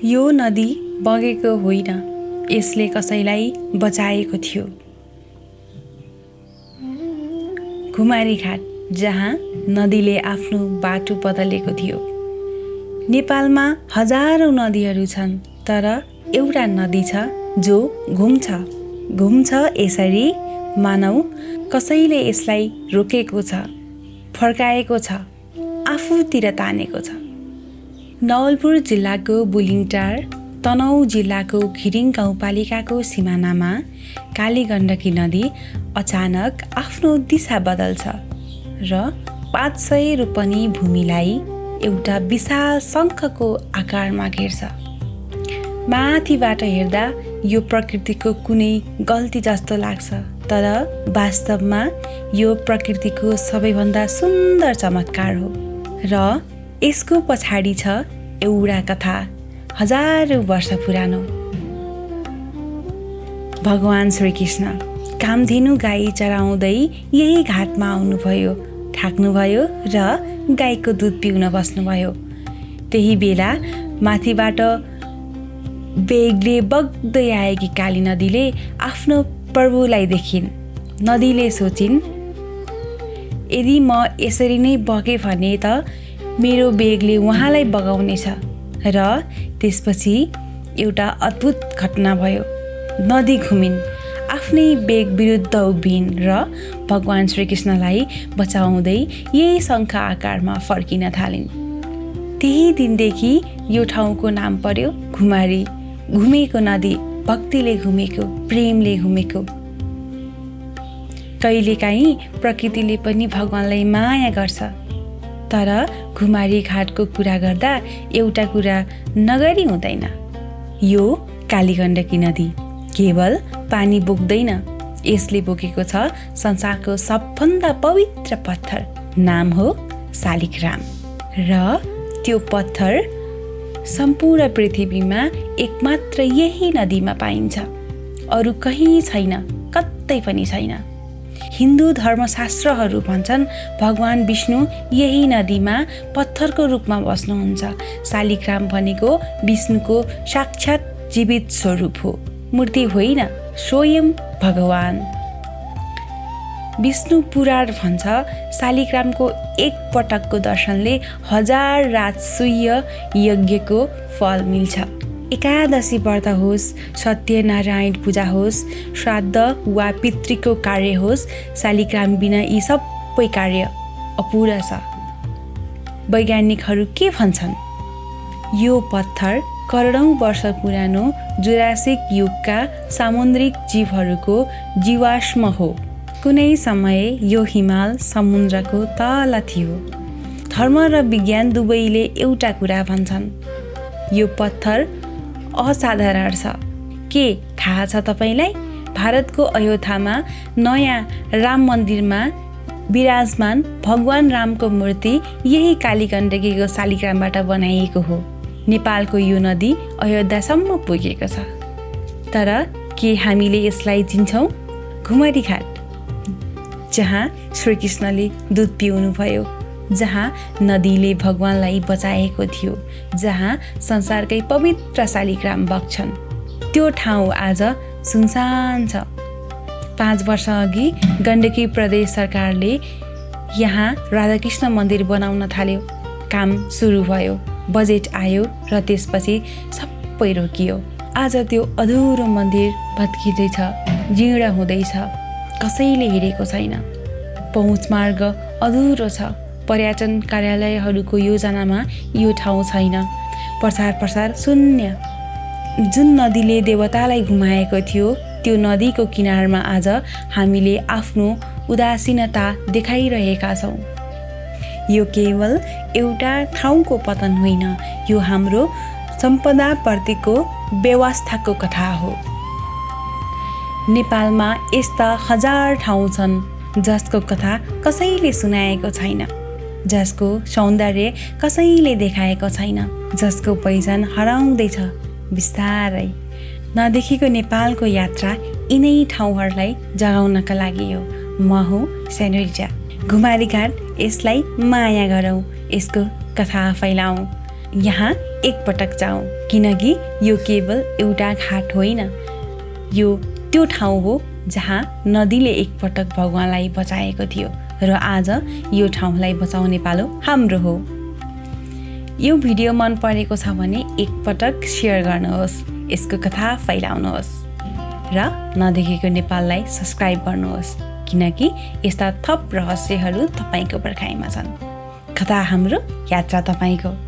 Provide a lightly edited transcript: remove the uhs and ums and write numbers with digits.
यो नदी बगेको होइन, यसले कसैलाई बचाएको थियो। घुमारी घाट, जहाँ नदीले आफ्नो बाटो बदलेको थियो। नेपालमा हजारौं नदीहरू छन्, तर एउटा नदी छ जो घुम्छ यसरी मानौ कसैले यसलाई रोकेको छ, फर्काएको छ, आफूतिर तानेको छ। नवलपुर जिल्लाको बुलिङटार, तनहुँ जिल्लाको घिरिङ गाउँपालिकाको सिमानामा काली गण्डकी नदी अचानक आफ्नो दिशा बदल्छ र 500 रोपनी भूमिलाई एउटा विशाल शङ्खको आकारमा घेर्छ। माथिबाट हेर्दा यो प्रकृतिको कुनै गल्ती जस्तो लाग्छ, तर वास्तवमा यो प्रकृतिको सबैभन्दा सुन्दर चमत्कार हो र यसको पछाडि छ एउटा कथा हजारौं वर्ष पुरानो। भगवान श्रीकृष्ण कामधेनु गाई चराउँदै यही घाटमा आउनुभयो, थाक्नुभयो र गाईको दुध पिउन बस्नुभयो। त्यही बेला माथिबाट बेगले बग्दै आएकी काली नदीले आफ्नो प्रभुलाई देखिन्। नदीले सोचिन्, यदि म यसरी नै बगे भने त मेरो बेगले उहाँलाई बगाउनेछ। र त्यसपछि एउटा अद्भुत घटना भयो। नदी घुमिन्, आफ्नै बेग विरुद्ध उभिन् र भगवान श्रीकृष्णलाई बचाउँदै यही शङ्ख आकारमा फर्किन थालिन्। त्यही दिनदेखि यो ठाउँको नाम पर्यो घुमारी। घुमेको नदी, भक्तिले घुमेको, प्रेमले घुमेको। कहिलेकाहीँ प्रकृतिले पनि भगवानलाई माया गर्छ, तर घुमारी घाटको कुरा गर्दा एउटा कुरा नगरी हुँदैन। यो काली गण्डकी नदी केवल पानी बोक्दैन, यसले बोकेको छ संसारको सबभन्दा पवित्र पत्थर, नाम हो शालिग्राम। र त्यो पत्थर सम्पूर्ण पृथ्वीमा एकमात्र यही नदीमा पाइन्छ, अरू कहीँ छैन, कतै पनि छैन। हिन्दू धर्मशास्त्रहरू भन्छन् भगवान विष्णु यही नदीमा पत्थरको रूपमा बस्नुहुन्छ। शालिग्राम भनेको विष्णुको साक्षात् जीवित स्वरूप हो, मूर्ति होइन, स्वयं भगवान। विष्णु पुराण भन्छ शालिग्रामको एक पटकको दर्शनले 1000 राजसूय यज्ञको फल मिल्छ। एकादशी व्रत होस्, सत्यनारायण पूजा होस्, श्राद्ध वा पितृको कार्य होस्, शालिग्राम बिना यी सबै कार्य अपुरा छ। वैज्ञानिकहरू के भन्छन्? यो पत्थर करोडौं वर्ष पुरानो जुरासिक युगका सामुद्रिक जीवहरूको जीवाश्म हो। कुनै समय यो हिमाल समुद्रको तल थियो। धर्म र विज्ञान दुवैले एउटा कुरा भन्छन्, यो पत्थर असाधारण छ। के थाहा छ तपाईलाई? भारतको अयोध्यामा नयाँ राम मन्दिरमा विराजमान भगवान रामको मूर्ति यही काली गण्डकीको शालिग्रामबाट बनाइएको हो। नेपालको यो नदी अयोध्यासम्म पुगेको छ। तर के हामीले यसलाई चिन्छौँ? घुमरी घाट, जहाँ श्रीकृष्णले दुध पिउनु भयो, जहाँ नदीले भगवानलाई बचाएको थियो, जहाँ संसारकै पवित्र शालिग्राम बग्छन्, त्यो ठाउँ आज सुनसान छ। 5 वर्ष अघि गण्डकी प्रदेश सरकारले यहाँ राधाकृष्ण मन्दिर बनाउन थाल्यो। काम सुरु भयो, बजेट आयो र त्यसपछि सबै रोकियो। आज त्यो अधुरो मन्दिर भत्किँदैछ, जीर्ण हुँदैछ, कसैले हेरेको छैन। पहुँच मार्ग अधुरो छ, पर्यटन कार्यालयहरूको योजनामा यो ठाउँ छैन। प्रचार शून्य। जुन नदीले देवतालाई घुमाएको थियो, त्यो नदीको किनारमा आज हामीले आफ्नो उदासीनता देखाइरहेका छौँ। यो केवल एउटा ठाउँको पतन होइन, यो हाम्रो सम्पदाप्रतिको व्यवस्थाको कथा हो। नेपालमा यस्ता 1000 ठाउँ छन् जसको कथा कसैले सुनाएको छैन, जसको सौन्दर्य कसैले देखाएको छैन, जसको पहिचान हराउँदैछ बिस्तारै। नदेखेको नेपालको यात्रा यिनै ठाउँहरूलाई जगाउनका लागि हो। म हुँ सेनोरिटा। घुमारी घाट, यसलाई माया गरौँ, यसको कथा फैलाऊँ। यहाँ एकपटक जाउँ, किनकि यो केवल एउटा घाट होइन, यो त्यो ठाउँ हो जहाँ नदीले एकपटक भगवानलाई बचाएको थियो र आज यो ठाउँलाई बचाउने पालो हाम्रो हो। यो भिडियो मन परेको छ भने एकपटक सेयर गर्नुहोस्, यसको कथा फैलाउनुहोस् र नदेखेको नेपाललाई सब्स्क्राइब गर्नुहोस्, किनकि यस्ता थप रहस्यहरू तपाईको पर्खाइमा छन्। कथा हाम्रो, यात्रा तपाईको।